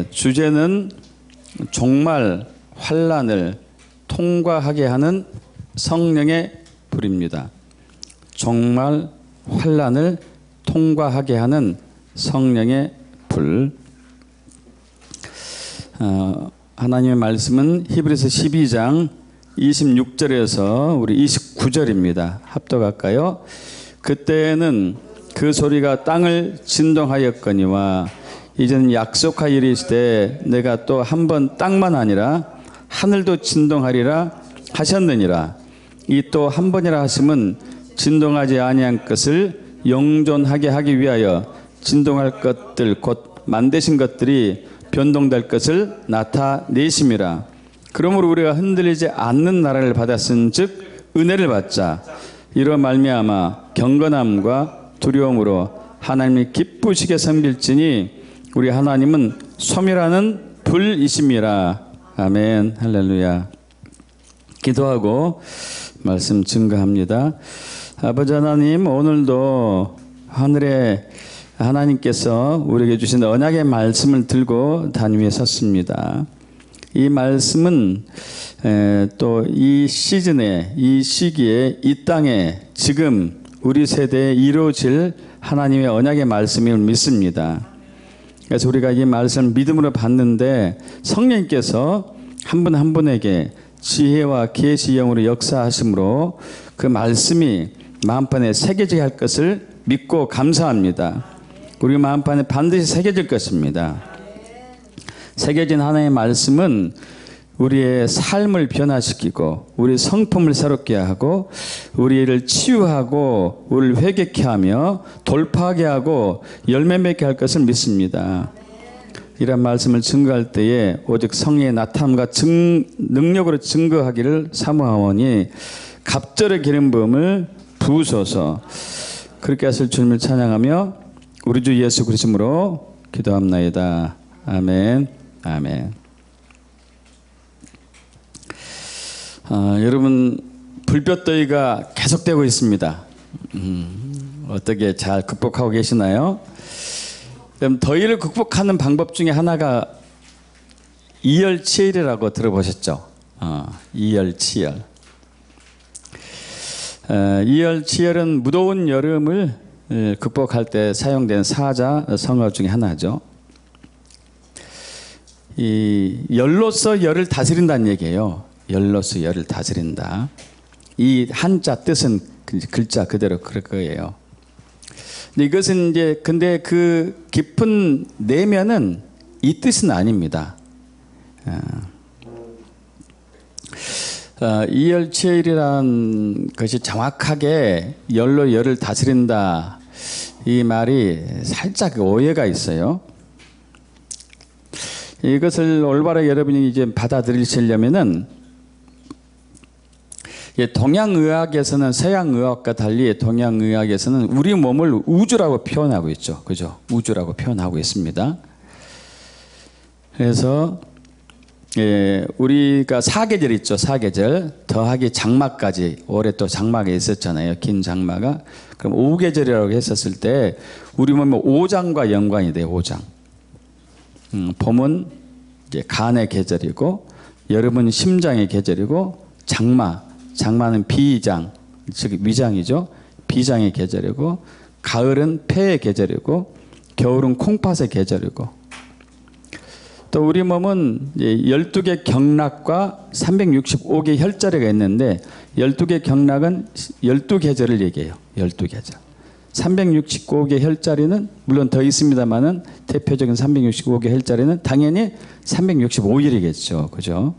주제는 종말 환난을 통과하게 하는 성령의 불입니다. 종말 환난을 통과하게 하는 성령의 불. 하나님의 말씀은 히브리서 12장 26절에서 우리 29절입니다. 합독할까요? 그때는 그 소리가 땅을 진동하였거니와 이제는 약속하여 이르시되 내가 또 한 번 땅만 아니라 하늘도 진동하리라 하셨느니라. 이 또 한 번이라 하심은 진동하지 아니한 것을 영존하게 하기 위하여 진동할 것들 곧 만드신 것들이 변동될 것을 나타내심이라. 그러므로 우리가 흔들리지 않는 나라를 받았은즉 은혜를 받자. 이로 말미암아 경건함과 두려움으로 하나님이 기쁘시게 섬길지니 우리 하나님은 소멸하는 불이심이라. 아멘. 할렐루야. 기도하고 말씀 증거합니다. 아버지 하나님, 오늘도 하늘에 하나님께서 우리에게 주신 언약의 말씀을 들고 단 위에 섰습니다. 이 말씀은 또 이 시즌에, 이 시기에, 이 땅에 지금 우리 세대에 이루어질 하나님의 언약의 말씀을 믿습니다. 그래서 우리가 이 말씀을 믿음으로 받는데 성령님께서 한 분 한 분에게 지혜와 계시 영으로 역사하심으로 그 말씀이 마음판에 새겨지게 할 것을 믿고 감사합니다. 우리 마음판에 반드시 새겨질 것입니다. 새겨진 하나님의 말씀은 우리의 삶을 변화시키고 우리 성품을 새롭게 하고 우리를 치유하고 우리를 회개케 하며 돌파하게 하고 열매 맺게 할 것을 믿습니다. 이런 말씀을 증거할 때에 오직 성령의 나타남과 능력으로 증거하기를 사모하오니 갑절의 기름 부음을 부으소서. 그렇게 하실 주님을 찬양하며 우리 주 예수 그리스도로 기도합나이다. 아멘. 아멘. 여러분, 불볕더위가 계속되고 있습니다. 어떻게 잘 극복하고 계시나요? 그럼 더위를 극복하는 방법 중에 하나가 이열치열이라고 들어보셨죠? 이열치열. 이열치열은 무더운 여름을 극복할 때 사용된 사자 성어 중에 하나죠. 이 열로서 열을 다스린다는 얘기예요. 열로서 열을 다스린다. 이 한자 뜻은 글자 그대로 그럴 거예요. 근데 이것은 이제 근데 그 깊은 내면은 이 뜻은 아닙니다. 이열치열이라는 것이 정확하게 열로 열을 다스린다. 이 말이 살짝 오해가 있어요. 이것을 올바르게 여러분이 이제 받아들이시려면은 동양의학에서는 서양의학과 달리 동양의학에서는 우리 몸을 우주라고 표현하고 있죠. 그죠? 우주라고 표현하고 있습니다. 그래서 우리가 사계절 있죠. 사계절 더하기 장마까지 올해 또 장마가 있었잖아요. 긴 장마가. 그럼 5계절이라고 했었을 때 우리 몸의 5장과 연관이 돼요. 5장. 봄은 이제 간의 계절이고 여름은 심장의 계절이고 장마는 비장, 즉 위장이죠. 비장의 계절이고 가을은 폐의 계절이고 겨울은 콩팥의 계절이고 또 우리 몸은 12개 경락과 365개 혈자리가 있는데 12개 경락은 12계절을 얘기해요. 12계절. 365개 혈자리는 물론 더 있습니다만은 대표적인 365개 혈자리는 당연히 365일이겠죠. 그죠?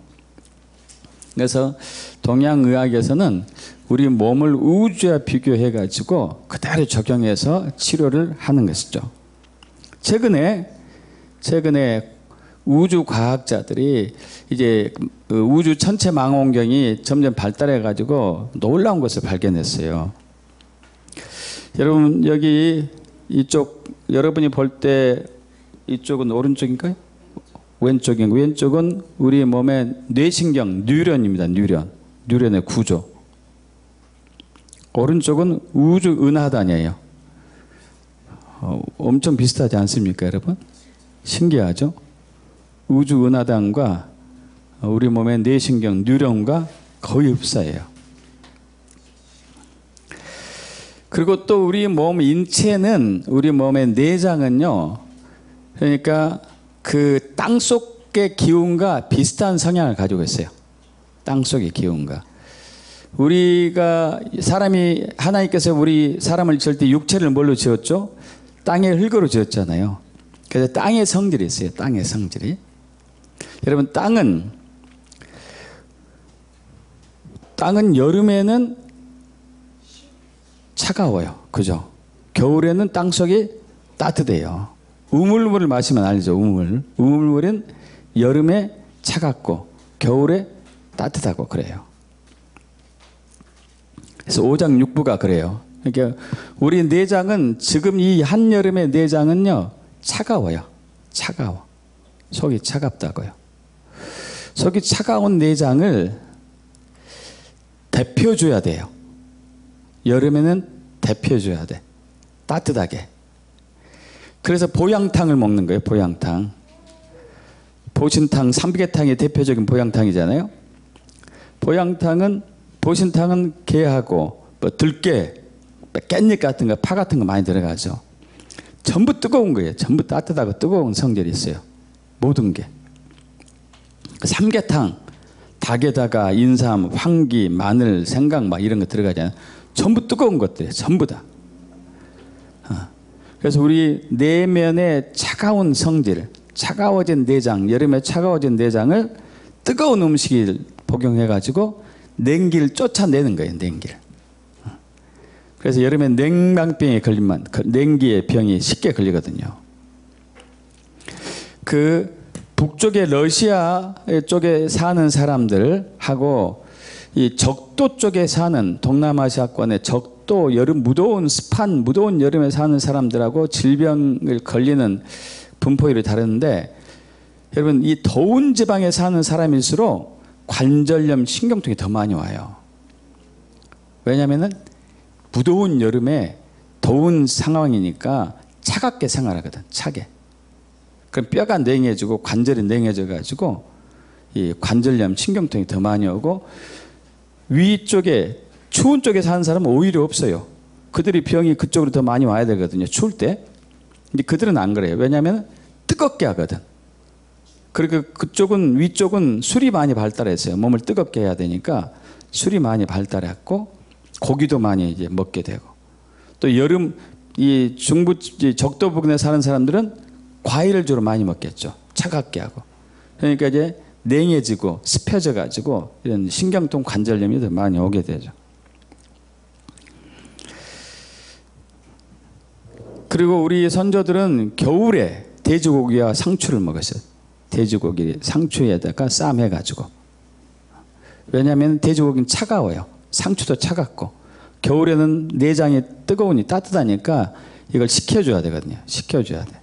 그래서 동양의학에서는 우리 몸을 우주와 비교해 가지고 그대로 적용해서 치료를 하는 것이죠. 최근에 우주 과학자들이 이제 우주 천체 망원경이 점점 발달해 가지고 놀라운 것을 발견했어요. 여러분 여기 이쪽 여러분이 볼 때 이쪽은 오른쪽인가요? 왼쪽은 우리 몸의 뇌신경 뉴런입니다. 뉴런의 구조. 오른쪽은 우주 은하단이에요. 엄청 비슷하지 않습니까, 여러분? 신기하죠? 우주 은하당과 우리 몸의 뇌신경 뉴런과 거의 흡사해요. 그리고 또 우리 몸 인체는, 우리 몸의 내장은요, 그러니까 그 땅속의 기운과 비슷한 성향을 가지고 있어요. 땅속의 기운과. 우리가 사람이, 하나님께서 우리 사람을 지을 때 육체를 뭘로 지었죠? 땅의 흙으로 지었잖아요. 그래서 땅의 성질이 있어요. 땅의 성질이. 여러분, 땅은 여름에는 차가워요. 그죠? 겨울에는 땅속이 따뜻해요. 우물물을 마시면 알죠. 우물물은 여름에 차갑고 겨울에 따뜻하고 그래요. 그래서 오장육부가 그래요. 그러니까 우리 내장은, 지금 이 한여름의 내장은요, 차가워요. 차가워. 속이 차갑다고요. 속이 차가운 내장을 데펴줘야 돼요. 여름에는 데펴줘야 돼. 따뜻하게. 그래서 보양탕을 먹는 거예요. 보양탕. 보신탕, 삼계탕이 대표적인 보양탕이잖아요. 보신탕은 게하고 뭐 들깨, 깻잎 같은 거, 파 같은 거 많이 들어가죠. 전부 뜨거운 거예요. 전부 따뜻하고 뜨거운 성질이 있어요. 모든 게. 삼계탕, 닭에다가 인삼, 황기, 마늘, 생강 막 이런 거 들어가잖아요. 전부 뜨거운 것들이에요. 전부 다. 그래서 우리 내면의 차가운 성질, 차가워진 내장, 여름에 차가워진 내장을 뜨거운 음식을 복용해가지고 냉기를 쫓아내는 거예요. 냉기를. 그래서 여름에 냉방병에 걸리면, 냉기의 병이 쉽게 걸리거든요. 그 북쪽의 러시아 쪽에 사는 사람들하고 이 적도 쪽에 사는, 동남아시아권의 적도, 여름 무더운 습한 무더운 여름에 사는 사람들하고 질병을 걸리는 분포율이 다른데, 여러분, 이 더운 지방에 사는 사람일수록 관절염, 신경통이 더 많이 와요. 왜냐하면은 무더운 여름에 더운 상황이니까 차갑게 생활하거든. 차게. 그럼 뼈가 냉해지고 관절이 냉해져 가지고 이 관절염, 신경통이 더 많이 오고, 위쪽에 추운 쪽에 사는 사람은 오히려 없어요. 그들이 병이 그쪽으로 더 많이 와야 되거든요. 추울 때. 근데 그들은 안 그래요. 왜냐하면 뜨겁게 하거든. 그리고 그쪽은, 위쪽은 술이 많이 발달했어요. 몸을 뜨겁게 해야 되니까 술이 많이 발달했고, 고기도 많이 이제 먹게 되고, 또 여름, 이 중부, 적도 부근에 사는 사람들은 과일을 주로 많이 먹겠죠. 차갑게 하고. 그러니까 이제 냉해지고 습해져 가지고 이런 신경통, 관절염이 더 많이 오게 되죠. 그리고 우리 선조들은 겨울에 돼지고기와 상추를 먹었어요. 돼지고기 상추에다가 쌈 해가지고. 왜냐하면 돼지고기는 차가워요. 상추도 차갑고. 겨울에는 내장이 뜨거우니 따뜻하니까 이걸 식혀줘야 되거든요. 식혀줘야 돼.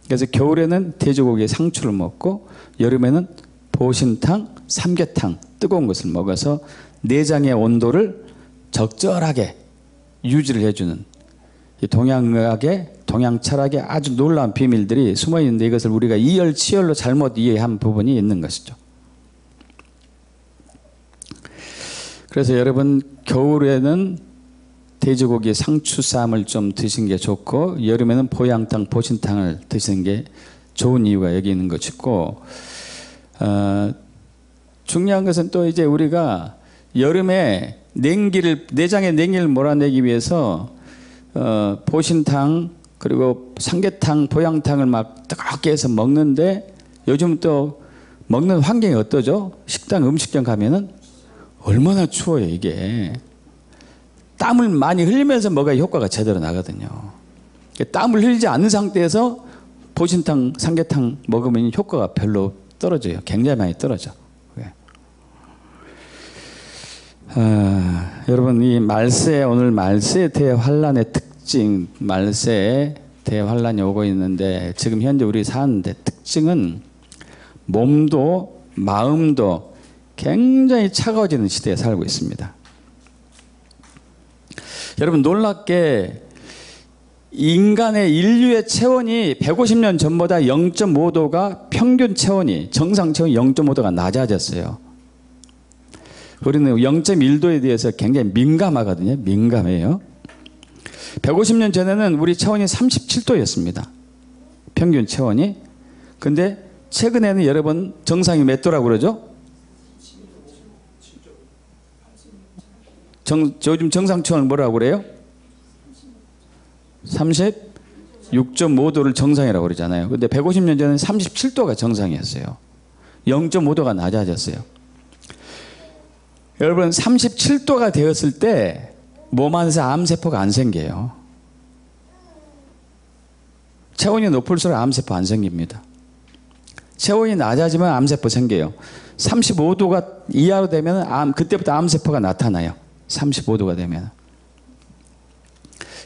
그래서 겨울에는 돼지고기에 상추를 먹고, 여름에는 보신탕, 삼계탕, 뜨거운 것을 먹어서 내장의 온도를 적절하게 유지를 해주는, 이 동양의학의, 동양 철학의 아주 놀라운 비밀들이 숨어 있는데, 이것을 우리가 이열치열로 잘못 이해한 부분이 있는 것이죠. 그래서 여러분, 겨울에는 돼지고기 상추쌈을 좀 드시는 게 좋고, 여름에는 보양탕, 보신탕을 드시는 게 좋은 이유가 여기 있는 것이고, 중요한 것은 또 이제 우리가 여름에 내장의 냉기를 몰아내기 위해서 보신탕, 그리고 삼계탕, 보양탕을 막 뜨겁게 해서 먹는데, 요즘 또 먹는 환경이 어떠죠? 식당, 음식점 가면은 얼마나 추워요, 이게. 땀을 많이 흘리면서 먹어야 효과가 제대로 나거든요. 땀을 흘리지 않는 상태에서 보신탕, 삼계탕 먹으면 효과가 별로 떨어져요. 굉장히 많이 떨어져. 여러분, 이 말세, 오늘 말세 대환란의 특징, 말세 대환란이 오고 있는데, 지금 현재 우리 사는데 특징은 몸도 마음도 굉장히 차가워지는 시대에 살고 있습니다. 여러분, 놀랍게 인간의 인류의 체온이 150년 전보다 0.5도가 평균 체온이 정상 체온이 0.5도가 낮아졌어요. 우리는 0.1도에 대해서 굉장히 민감하거든요. 민감해요. 150년 전에는 우리 체온이 37도였습니다. 평균 체온이. 근데 최근에는 여러분 정상이 몇 도라고 그러죠? 요즘 정상 체온을 뭐라고 그래요? 36.5도를 정상이라고 그러잖아요. 근데 150년 전에는 37도가 정상이었어요. 0.5도가 낮아졌어요. 여러분 37도가 되었을 때 몸 안에서 암세포가 안 생겨요. 체온이 높을수록 암세포 안 생깁니다. 체온이 낮아지면 암세포 생겨요. 35도가 이하로 되면 그때부터 암세포가 나타나요. 35도가 되면.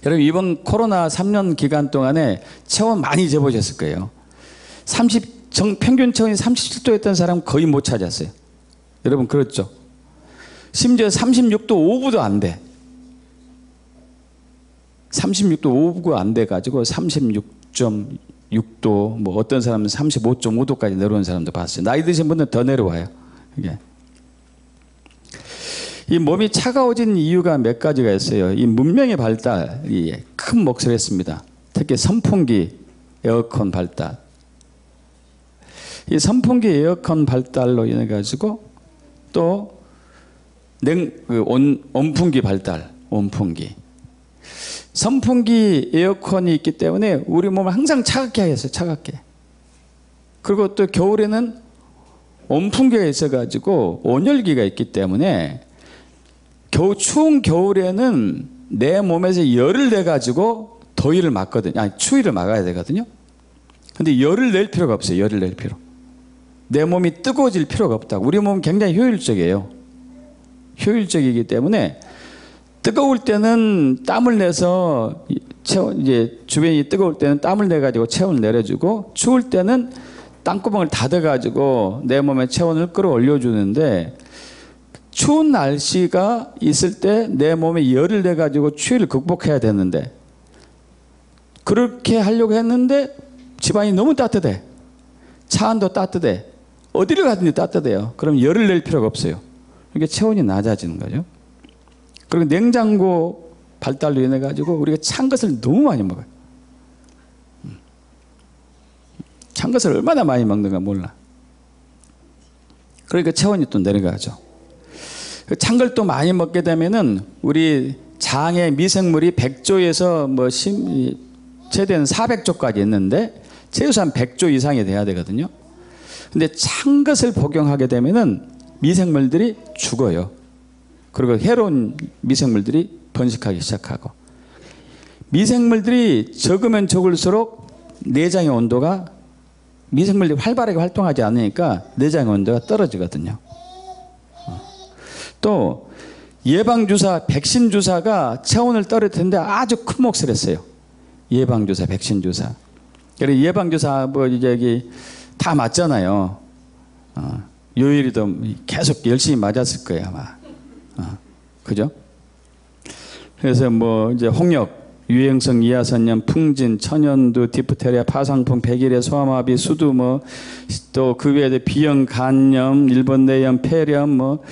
여러분 이번 코로나 3년 기간 동안에 체온 많이 재보셨을 거예요. 평균 체온이 37도였던 사람 거의 못 찾았어요. 여러분 그렇죠? 심지어 36도 5분도 안 돼. 36도 5분가 안 돼가지고 36.6도 뭐 어떤 사람은 35.5도까지 내려온 사람도 봤어요. 나이 드신 분들은 더 내려와요. 이게. 이 몸이 차가워진 이유가 몇 가지가 있어요. 이 문명의 발달이 큰 몫을 했습니다. 특히 선풍기, 에어컨 발달. 이 선풍기, 에어컨 발달로 인해 가지고 또 온풍기 발달, 온풍기. 선풍기, 에어컨이 있기 때문에 우리 몸을 항상 차갑게 하겠어요. 차갑게. 그리고 또 겨울에는 온풍기가 있어가지고 온열기가 있기 때문에 추운 겨울에는 내 몸에서 열을 내가지고 더위를 막거든요. 아니, 추위를 막아야 되거든요. 근데 열을 낼 필요가 없어요. 열을 낼 필요. 내 몸이 뜨거워질 필요가 없다고. 우리 몸은 굉장히 효율적이에요. 효율적이기 때문에 뜨거울 때는 땀을 내서 이제 주변이 뜨거울 때는 땀을 내가지고 체온을 내려주고 추울 때는 땅구멍을 닫아가지고 내 몸의 체온을 끌어올려주는데 추운 날씨가 있을 때 내 몸에 열을 내가지고 추위를 극복해야 되는데 그렇게 하려고 했는데 집안이 너무 따뜻해. 차 안도 따뜻해. 어디를 가든지 따뜻해요. 그럼 열을 낼 필요가 없어요. 그러니까 체온이 낮아지는 거죠. 그리고 냉장고 발달로 인해 가지고 우리가 찬 것을 너무 많이 먹어요. 찬 것을 얼마나 많이 먹는가 몰라. 그러니까 체온이 또 내려가죠. 찬 걸 또 많이 먹게 되면은 우리 장에 미생물이 100조에서 뭐 최대한 400조까지 있는데 최소한 100조 이상이 돼야 되거든요. 근데 찬 것을 복용하게 되면은 미생물들이 죽어요. 그리고 해로운 미생물들이 번식하기 시작하고 미생물들이 적으면 적을수록 내장의 온도가 미생물들이 활발하게 활동하지 않으니까 내장의 온도가 떨어지거든요. 또 예방주사, 백신주사가 체온을 떨어뜨리는데 아주 큰 몫을 했어요. 예방주사, 백신주사. 그래서 예방주사 뭐 여기 다 맞잖아요. 요일이도 계속 열심히 맞았을 거예요 아마. 그죠? 그래서 뭐 이제 홍역, 유행성 이하선염, 풍진, 천연두, 디프테리아, 파상풍, 백일의 소아마비, 수두 뭐 또 그 외에도 비형, 간염, 일본 내염, 폐렴, 뭐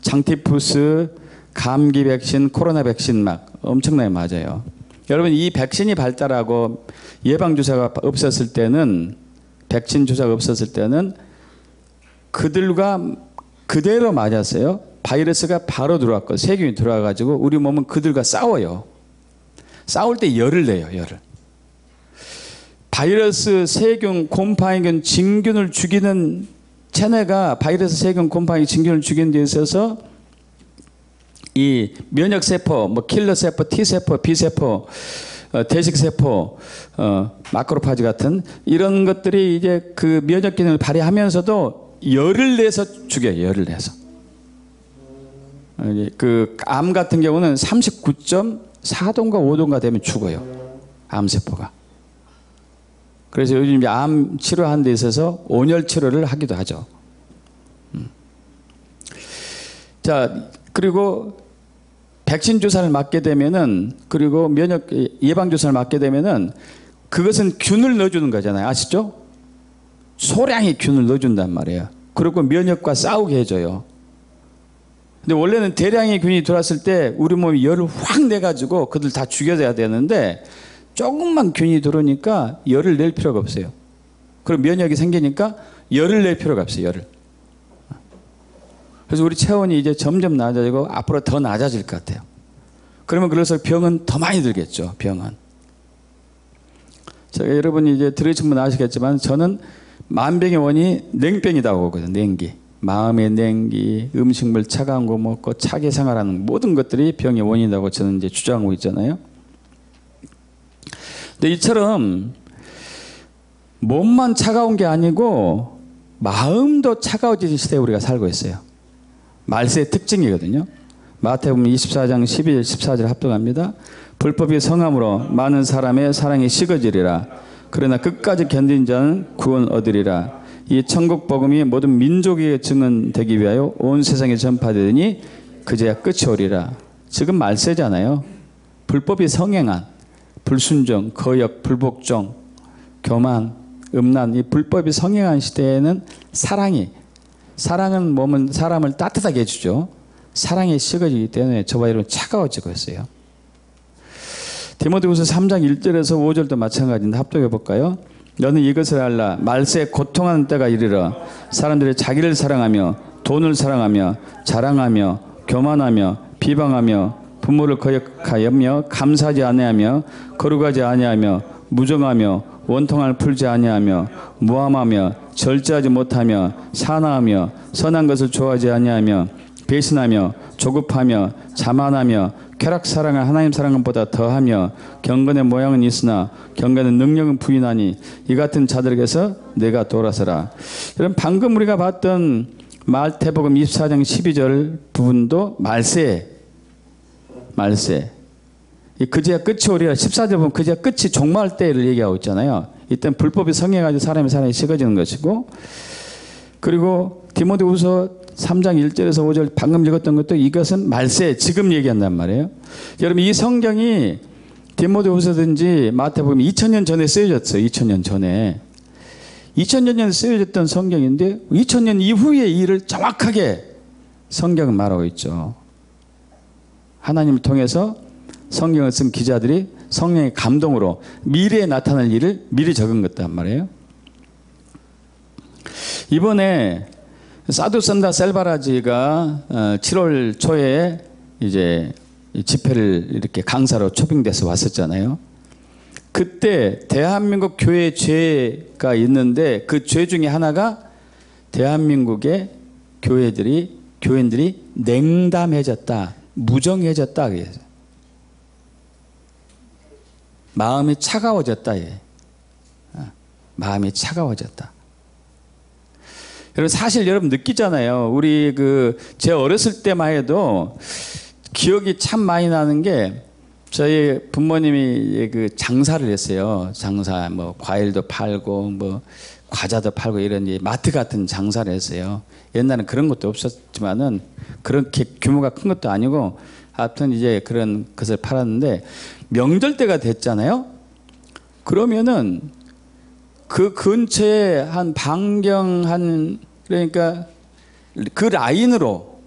장티푸스, 감기 백신, 코로나 백신 막 엄청나게 맞아요. 여러분 이 백신이 발달하고 예방 주사가 없었을 때는 백신 주사가 없었을 때는 그들과 그대로 맞았어요. 바이러스가 바로 들어왔고 세균이 들어와가지고 우리 몸은 그들과 싸워요. 싸울 때 열을 내요. 열을. 바이러스, 세균, 곰팡이균, 진균을 죽이는 체내가 바이러스, 세균, 곰팡이, 진균을 죽이는 데 있어서 이 면역세포, 뭐 킬러세포, T세포, B세포, 대식세포, 마크로파지 같은 이런 것들이 이제 그 면역 기능을 발휘하면서도 열을 내서 죽여요. 열을 내서. 그 암 같은 경우는 39.4도인가 5도인가 되면 죽어요. 암세포가. 그래서 요즘 이제 암 치료하는 데 있어서 온열 치료를 하기도 하죠. 자, 그리고 백신 주사를 맞게 되면은, 그리고 면역 예방 주사를 맞게 되면은 그것은 균을 넣어주는 거잖아요. 아시죠? 소량의 균을 넣어준단 말이에요. 그리고 면역과 싸우게 해줘요. 근데 원래는 대량의 균이 들어왔을 때 우리 몸이 열을 확 내가지고 그들 다 죽여줘야 되는데, 조금만 균이 들어오니까 열을 낼 필요가 없어요. 그럼 면역이 생기니까 열을 낼 필요가 없어요. 열을. 그래서 우리 체온이 이제 점점 낮아지고 앞으로 더 낮아질 것 같아요. 그러면 그래서 병은 더 많이 들겠죠. 병은. 제가 여러분이 이제 들으신 분 아시겠지만, 저는 만병의 원인이 냉병이라고 보거든요. 냉기. 마음의 냉기, 음식물 차가운 거 먹고 차게 생활하는 모든 것들이 병의 원인이라고 저는 이제 주장하고 있잖아요. 근데 이처럼 몸만 차가운 게 아니고 마음도 차가워지는 시대에 우리가 살고 있어요. 말세의 특징이거든요. 마태복음 24장 12절 14절 합독합니다. 불법이 성함으로 많은 사람의 사랑이 식어지리라. 그러나 끝까지 견딘 자는 구원 얻으리라. 이 천국 복음이 모든 민족에게 증언되기 위하여 온 세상에 전파되더니 그제야 끝이 오리라. 지금 말세잖아요. 불법이 성행한 불순종, 거역, 불복종, 교만, 음란, 이 불법이 성행한 시대에는 사랑은 몸은 사람을 따뜻하게 해주죠. 사랑이 식어지기 때문에 저와 여러분 차가워지고 있어요. 디모데후서 3장 1절에서 5절도 마찬가지인데 합독해 볼까요? 너는 이것을 알라. 말세에 고통하는 때가 이르러 사람들이 자기를 사랑하며 돈을 사랑하며 자랑하며 교만하며 비방하며 부모를 거역하며 감사하지 아니하며 거룩하지 아니하며 무정하며 원통함을 풀지 아니하며 무함하며 절제하지 못하며 사나하며 선한 것을 좋아하지 아니하며 배신하며 조급하며 자만하며 쾌락 사랑을 하나님 사랑보다 더하며 경건의 모양은 있으나 경건의 능력은 부인하니 이 같은 자들에게서 내가 돌아서라. 여러분, 방금 우리가 봤던 마태복음 24장 12절 부분도 말세. 그제야 끝이 오리라. 14절 보면 그제야 끝이 종말 때를 얘기하고 있잖아요. 이때는 불법이 성행해가지고 사람의 사랑이 식어지는 것이고, 그리고 디모데후서 3장 1절에서 5절 방금 읽었던 것도 이것은 말세, 지금 얘기한단 말이에요. 여러분, 이 성경이 디모데후서든지 마태복음 2000년 전에 쓰여졌어요. 2000년 전에. 2000년 전에 쓰여졌던 성경인데 2000년 이후의 일을 정확하게 성경은 말하고 있죠. 하나님을 통해서 성경을 쓴 기자들이 성령의 감동으로 미래에 나타날 일을 미리 적은 것단 말이에요. 이번에 사두산다 셀바라지가 7월 초에 이제 집회를 이렇게 강사로 초빙돼서 왔었잖아요. 그때 대한민국 교회 죄가 있는데 그 죄 중에 하나가 대한민국의 교인들이 냉담해졌다, 무정해졌다. 마음이 차가워졌다. 마음이 차가워졌다. 여러분, 사실 여러분 느끼잖아요. 우리 제 어렸을 때만 해도 기억이 참 많이 나는 게, 저희 부모님이 장사를 했어요. 장사, 뭐 과일도 팔고 뭐 과자도 팔고 이런 마트 같은 장사를 했어요. 옛날엔 그런 것도 없었지만은 그렇게 규모가 큰 것도 아니고, 하여튼 이제 그런 것을 팔았는데, 명절 때가 됐잖아요. 그러면은 그 근처에 한 반경 그러니까 그 라인으로,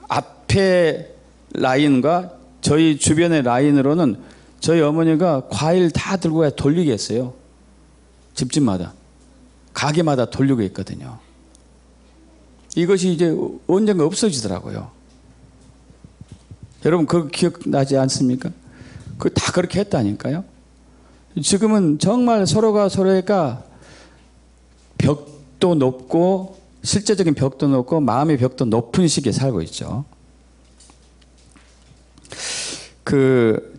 앞에 라인과 저희 주변의 라인으로는 저희 어머니가 과일 다 들고 돌리게 했어요. 집집마다, 가게마다 돌리고 있거든요. 이것이 이제 언젠가 없어지더라고요. 여러분, 그거 기억나지 않습니까? 그거 다 그렇게 했다니까요. 지금은 정말 서로가 벽도 높고, 실제적인 벽도 높고 마음의 벽도 높은 시기에 살고 있죠.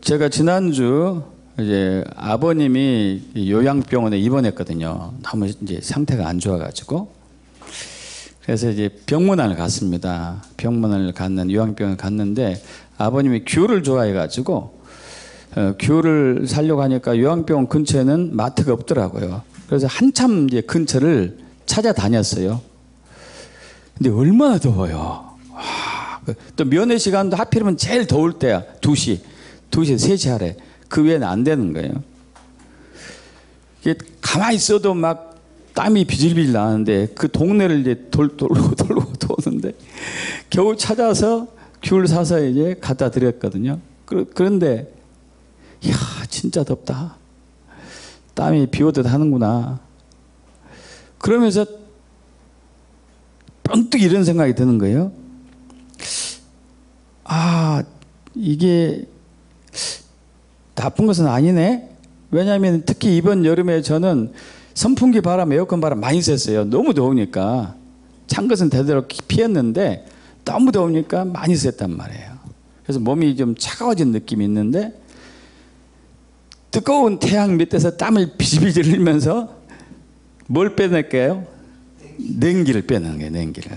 제가 지난주 이제 아버님이 요양병원에 입원했거든요. 너무 이제 상태가 안 좋아가지고. 그래서 이제 병문안을 갔습니다. 요양병원을 갔는데 아버님이 귤을 좋아해가지고 귤을 사려고 하니까 요양병원 근처에는 마트가 없더라고요. 그래서 한참 이제 근처를 찾아다녔어요. 근데 얼마나 더워요. 또 면회 시간도 하필이면 제일 더울 때야. 2시, 3시 하래. 그 외에는 안 되는 거예요. 이게 가만히 있어도 막 땀이 비질비질 나는데 그 동네를 이제 돌고 도는데 겨우 찾아서 귤 사서 이제 갖다 드렸거든요. 그런데 이야 진짜 덥다. 땀이 비 오듯 하는구나. 그러면서 번뜩 이런 생각이 드는 거예요. 아 이게 나쁜 것은 아니네. 왜냐하면 특히 이번 여름에 저는 선풍기 바람, 에어컨 바람 많이 쐈어요. 너무 더우니까. 찬 것은 대대로 피했는데 너무 더우니까 많이 쐈단 말이에요. 그래서 몸이 좀 차가워진 느낌이 있는데 뜨거운 태양 밑에서 땀을 비질비질 흘리면서 뭘 빼낼까요? 냉기를 빼는 거예요. 냉기를.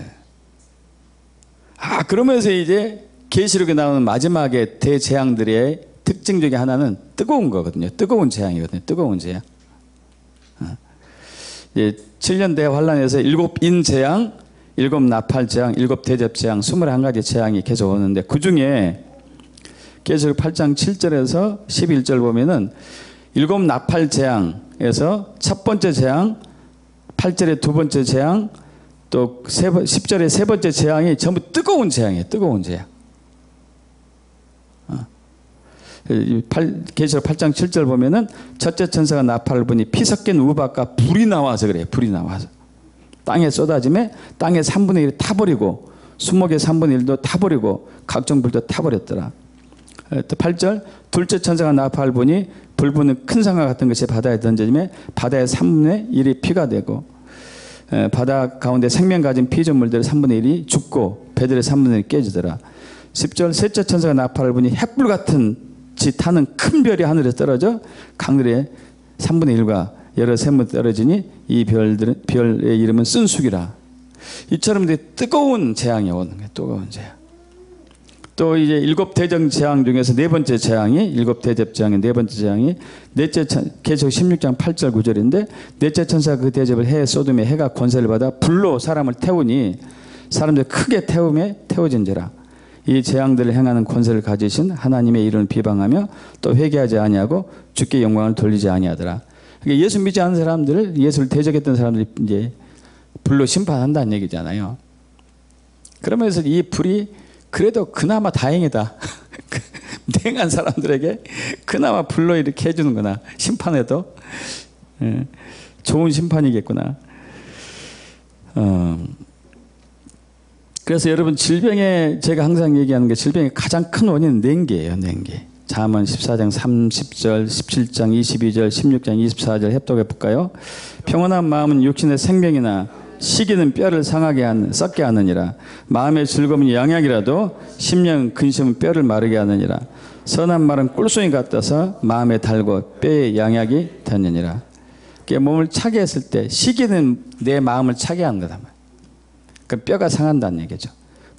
아 그러면서 이제 계시록에 나오는 마지막에 대재앙들의 특징 중에 하나는 뜨거운 거거든요. 뜨거운 재앙이거든요. 뜨거운 재앙. 7년 대환란에서 7인 재앙, 7 나팔 재앙, 7 대접 재앙, 21가지 재앙이 계속 오는데 그 중에 계시록 8장 7절에서 11절 보면은 7 나팔 재앙에서 첫 번째 재앙, 8절의 두 번째 재앙, 또 10절의 세 번째 재앙이 전부 뜨거운 재앙이에요. 뜨거운 재앙. 계시록 8장 7절 보면은 첫째 천사가 나팔을 부니 피 섞인 우박과 불이 나와서 그래요. 불이 나와서 땅에 쏟아짐에 땅의 3분의 1을 타버리고 수목의 3분의 1도 타버리고 각종 불도 타버렸더라. 또 8절 둘째 천사가 나팔을 부니 불 부는 큰 상과 같은 것이 바다에 던져짐에 바다의 3분의 1이 피가 되고 바다 가운데 생명 가진 피조물들의 3분의 1이 죽고 배들의 3분의 1이 깨지더라. 10절 셋째 천사가 나팔을 부니 햇불 같은 지 타는 큰 별이 하늘에 떨어져 강들의 3분의 1과 여러 샘물 떨어지니 이 별의 이름은 쓴쑥이라. 이처럼 뜨거운 재앙이 오는 거예요. 뜨거운 재앙. 또 이제 7 대접 재앙 중에서 네 번째 재앙이 7 대접 재앙의 네 번째 재앙이 계시록 16장 8절 9절인데 넷째 천사가 그 대접을 해 소돔의 해가 권세를 받아 불로 사람을 태우니 사람들 크게 태워진지라. 이 재앙들을 행하는 권세를 가지신 하나님의 이름을 비방하며 또 회개하지 아니하고 주께 영광을 돌리지 아니하더라. 그러니까 예수 믿지 않은 사람들을 예수를 대적했던 사람들이 이제 불로 심판한다는 얘기잖아요. 그러면서 이 불이 그래도 그나마 다행이다. 냉한 사람들에게 그나마 불로 이렇게 해주는구나. 심판해도 좋은 심판이겠구나. 그래서 여러분 질병에 제가 항상 얘기하는 게 질병의 가장 큰 원인은 냉기예요. 냉기. 잠언 14장 30절 17장 22절 16장 24절 협독해 볼까요? 평온한 마음은 육신의 생명이나 시기는 뼈를 썩게 하느니라. 마음의 즐거움은 양약이라도 심령 근심은 뼈를 마르게 하느니라. 선한 말은 꿀송이 같아서 마음에 달고 뼈에 양약이 되느니라. 몸을 차게 했을 때 시기는 내 마음을 차게 하는 거다. 그 뼈가 상한다는 얘기죠.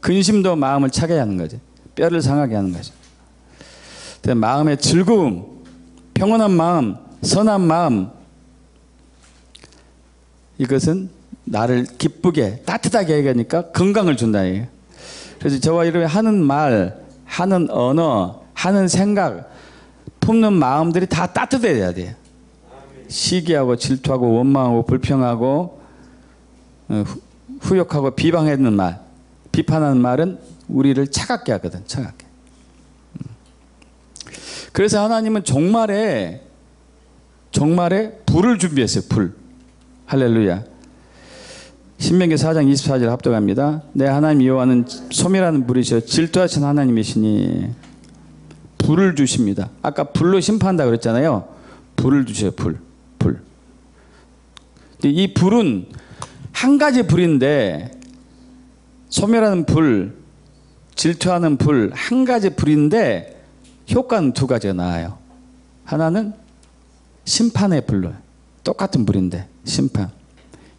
근심도 마음을 차게 하는 거죠. 뼈를 상하게 하는 거죠. 마음의 즐거움, 평온한 마음, 선한 마음, 이것은 나를 기쁘게 따뜻하게 하니까 건강을 준다 얘기예요. 그래서 저와 이렇게 하는 말, 하는 언어, 하는 생각, 품는 마음들이 다 따뜻해야 돼요. 시기하고 질투하고 원망하고 불평하고 후욕하고 비방하는 말, 비판하는 말은 우리를 차갑게 하거든. 차갑게. 그래서 하나님은 종말에 불을 준비했어요. 불. 할렐루야. 신명기 4장 24절 합독합니다. 내 하나님 여호와는 소멸하는 불이시여 질투하신 하나님이시니 불을 주십니다. 아까 불로 심판한다고 그랬잖아요. 불을 주셔요. 불. 이 불은 한 가지 불인데 소멸하는 불, 질투하는 불, 한 가지 불인데 효과는 두 가지가 나와요. 하나는 심판의 불로 똑같은 불인데 심판.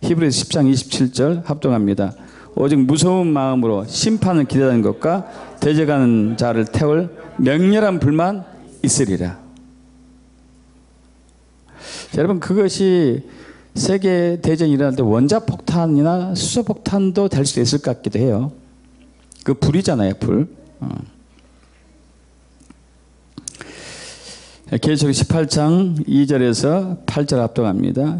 히브리서 10장 27절 합동합니다. 오직 무서운 마음으로 심판을 기대하는 것과 대적하는 자를 태울 맹렬한 불만 있으리라. 자, 여러분 그것이 세계 대전이 일어날 때 원자폭탄이나 수소폭탄도 될 수 있을 것 같기도 해요. 그 불이잖아요, 불. 계시록 18장 2절에서 8절 합동합니다.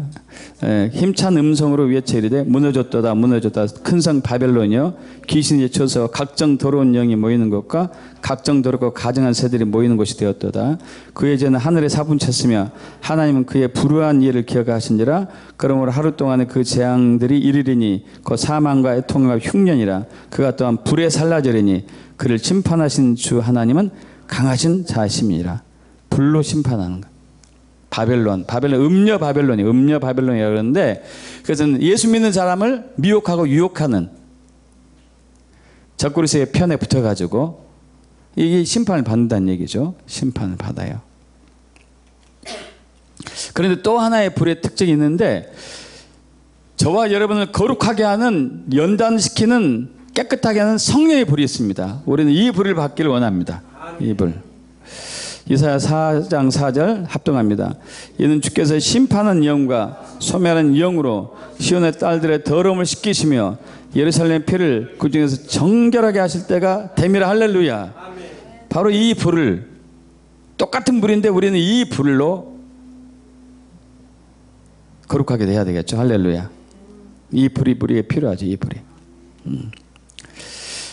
힘찬 음성으로 외쳐 이르되 무너졌도다 무너졌다 큰 성 바벨론이여 귀신이 쳐서 각종 더러운 영이 모이는 것과 각종 더럽고 가증한 새들이 모이는 곳이 되었도다. 그의 죄는 하늘에 사분쳤으며 하나님은 그의 불우한 일을 기억하신지라. 그러므로 하루 동안에 그 재앙들이 이르리니 그 사망과 애통과 흉년이라. 그가 또한 불에 살라지리니 그를 심판하신 주 하나님은 강하신 자심이라. 불로 심판하는 것. 바벨론, 음녀 바벨론이라고 그러는데, 그것은 예수 믿는 사람을 미혹하고 유혹하는 적그리스도의 편에 붙어가지고 이게 심판을 받는다는 얘기죠. 심판을 받아요. 그런데 또 하나의 불의 특징이 있는데, 저와 여러분을 거룩하게 하는, 연단시키는, 깨끗하게 하는 성령의 불이 있습니다. 우리는 이 불을 받기를 원합니다. 이 불. 이사야 4장 4절 합동합니다. 이는 주께서 심판하는 영과 소멸하는 영으로 시온의 딸들의 더러움을 씻기시며 예루살렘의 피를 그 중에서 정결하게 하실 때가 됨이라. 할렐루야. 바로 이 불을, 똑같은 불인데 우리는 이 불로 거룩하게 돼야 되겠죠. 할렐루야. 이 불이 우리에게 필요하죠. 이 불이.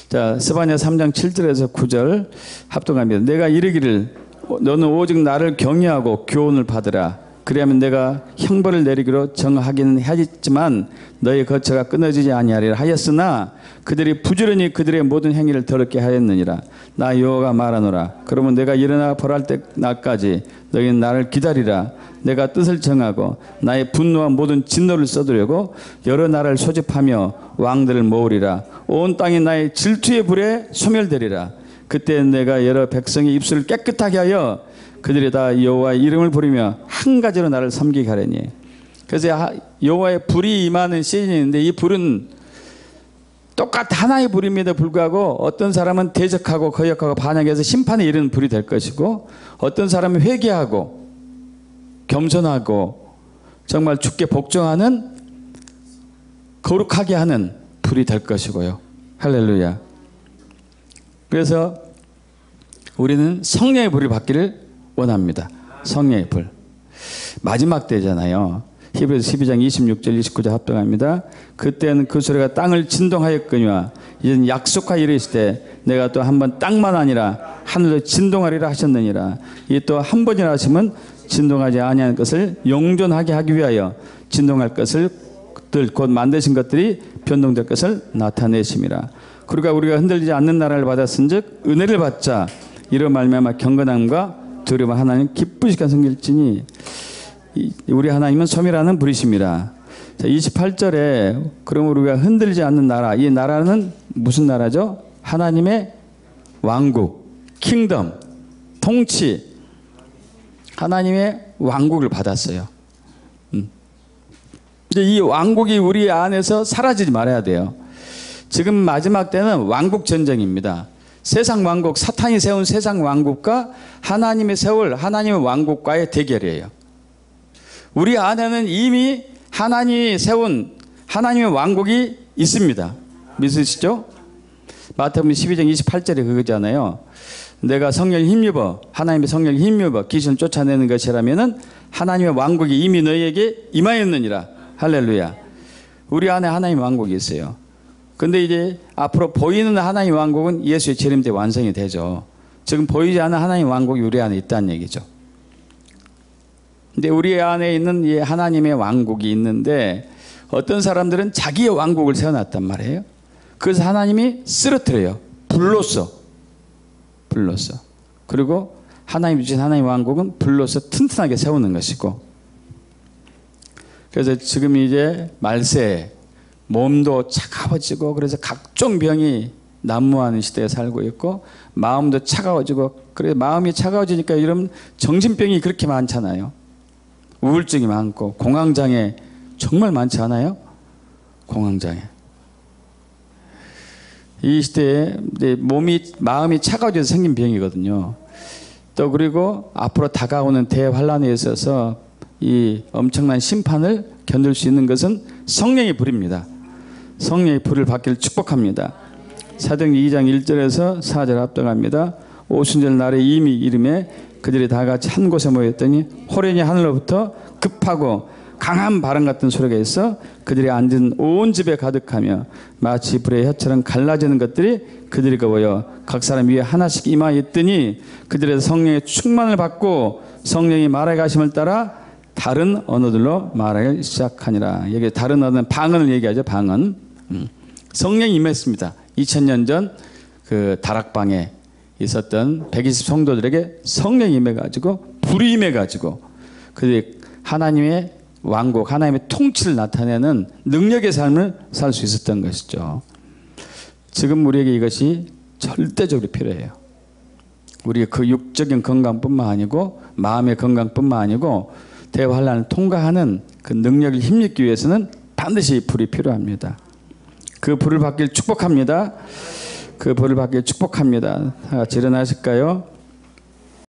자, 스바냐 3장 7절에서 9절 합동합니다. 내가 이르기를 너는 오직 나를 경외하고 교훈을 받으라. 그리하면 내가 형벌을 내리기로 정하기는 하였지만 너의 거처가 끊어지지 아니하리라 하였으나 그들이 부지런히 그들의 모든 행위를 더럽게 하였느니라. 나 여호와가 말하노라. 그러면 내가 일어나 벌할 때 날까지 너희는 나를 기다리라. 내가 뜻을 정하고 나의 분노와 모든 진노를 쏟으려고 여러 나라를 소집하며 왕들을 모으리라. 온 땅이 나의 질투의 불에 소멸되리라. 그때 내가 여러 백성의 입술을 깨끗하게 하여 그들이 다 여호와의 이름을 부르며 한 가지로 나를 섬기게 하려니. 그래서 여호와의 불이 임하는 시즌이 있는데, 이 불은 똑같 하나의 불임에도 불구하고 어떤 사람은 대적하고 거역하고 반역해서 심판에 이르는 불이 될 것이고, 어떤 사람은 회개하고 겸손하고 정말 주께 복종하는, 거룩하게 하는 불이 될 것이고요. 할렐루야. 그래서 우리는 성령의 불을 받기를 원합니다. 성령의 불. 마지막 때잖아요. 히브리서 12장 26절 29절 합동합니다. 그때는 그 소리가 땅을 진동하였거니와 이제는 약속하여 이르실 때 내가 또 한 번 땅만 아니라 하늘도 진동하리라 하셨느니라. 이 또 한 번이라 하시면 진동하지 아니하는 것을 영존하게 하기 위하여 진동할 것을 곧 만드신 것들이 변동될 것을 나타내심이라. 그러니까 우리가 흔들리지 않는 나라를 받았은즉 은혜를 받자. 이로 말미암아 경건함과 두려움 하나님 기쁘시게 섬길지니 우리 하나님은 소멸하는 불이십니다. 자, 28절에 그럼 우리가 흔들리지 않는 나라, 이 나라는 무슨 나라죠? 하나님의 왕국, 킹덤, 통치, 하나님의 왕국을 받았어요. 이제 이 왕국이 우리 안에서 사라지지 말아야 돼요. 지금 마지막 때는 왕국 전쟁입니다. 세상 왕국, 사탄이 세운 세상 왕국과 하나님이 세울 하나님의 왕국과의 대결이에요. 우리 안에는 이미 하나님이 세운 하나님의 왕국이 있습니다. 믿으시죠? 마태복음 12장 28절에 그거잖아요. 내가 성령을 힘입어, 하나님의 성령을 힘입어 귀신을 쫓아내는 것이라면은 하나님의 왕국이 이미 너희에게 임하였느니라. 할렐루야. 우리 안에 하나님의 왕국이 있어요. 근데 이제 앞으로 보이는 하나님의 왕국은 예수의 재림 때 완성이 되죠. 지금 보이지 않는 하나님의 왕국이 우리 안에 있다는 얘기죠. 근데 우리 안에 있는 이 하나님의 왕국이 있는데 어떤 사람들은 자기의 왕국을 세워놨단 말이에요. 그래서 하나님이 쓰러뜨려요. 불로써. 그리고 하나님 주신 하나님의 왕국은 불로써 튼튼하게 세우는 것이고, 그래서 지금 이제 말세, 몸도 차가워지고 그래서 각종 병이 난무하는 시대에 살고 있고, 마음도 차가워지고, 그래 마음이 차가워지니까 여러분 정신병이 그렇게 많잖아요. 우울증이 많고 공황장애 정말 많지 않아요? 공황장애. 이 시대에 마음이 차가워져서 생긴 병이거든요. 또 그리고 앞으로 다가오는 대환란에 있어서 이 엄청난 심판을 견딜 수 있는 것은 성령의 불입니다. 성령의 불을 받기를 축복합니다. 사도행전 2장 1절에서 4절 합독합니다. 오순절 날에 이미 이름에 그들이 다 같이 한 곳에 모였더니 호련히 하늘로부터 급하고 강한 바람 같은 소리가 있어 그들이 앉은 온 집에 가득하며 마치 불의 혀처럼 갈라지는 것들이 그들이 보여 각 사람 위에 하나씩 임하였더니 그들의 성령의 충만을 받고 성령이 말하게 하심을 따라 다른 언어들로 말하기 시작하니라. 여기 다른 언어는 방언을 얘기하죠. 방언. 성령이 임했습니다. 2000년 전 그 다락방에 있었던 120 성도들에게 성령이 임해가지고 불이 임해가지고 그들이 하나님의 왕국, 하나님의 통치를 나타내는 능력의 삶을 살 수 있었던 것이죠. 지금 우리에게 이것이 절대적으로 필요해요. 우리의 그 육적인 건강뿐만 아니고 마음의 건강뿐만 아니고 대환란을 통과하는 그 능력을 힘입기 위해서는 반드시 불이 필요합니다. 그 불을 받길 축복합니다. 그 불을 받길 축복합니다. 다 같이 일어나실까요?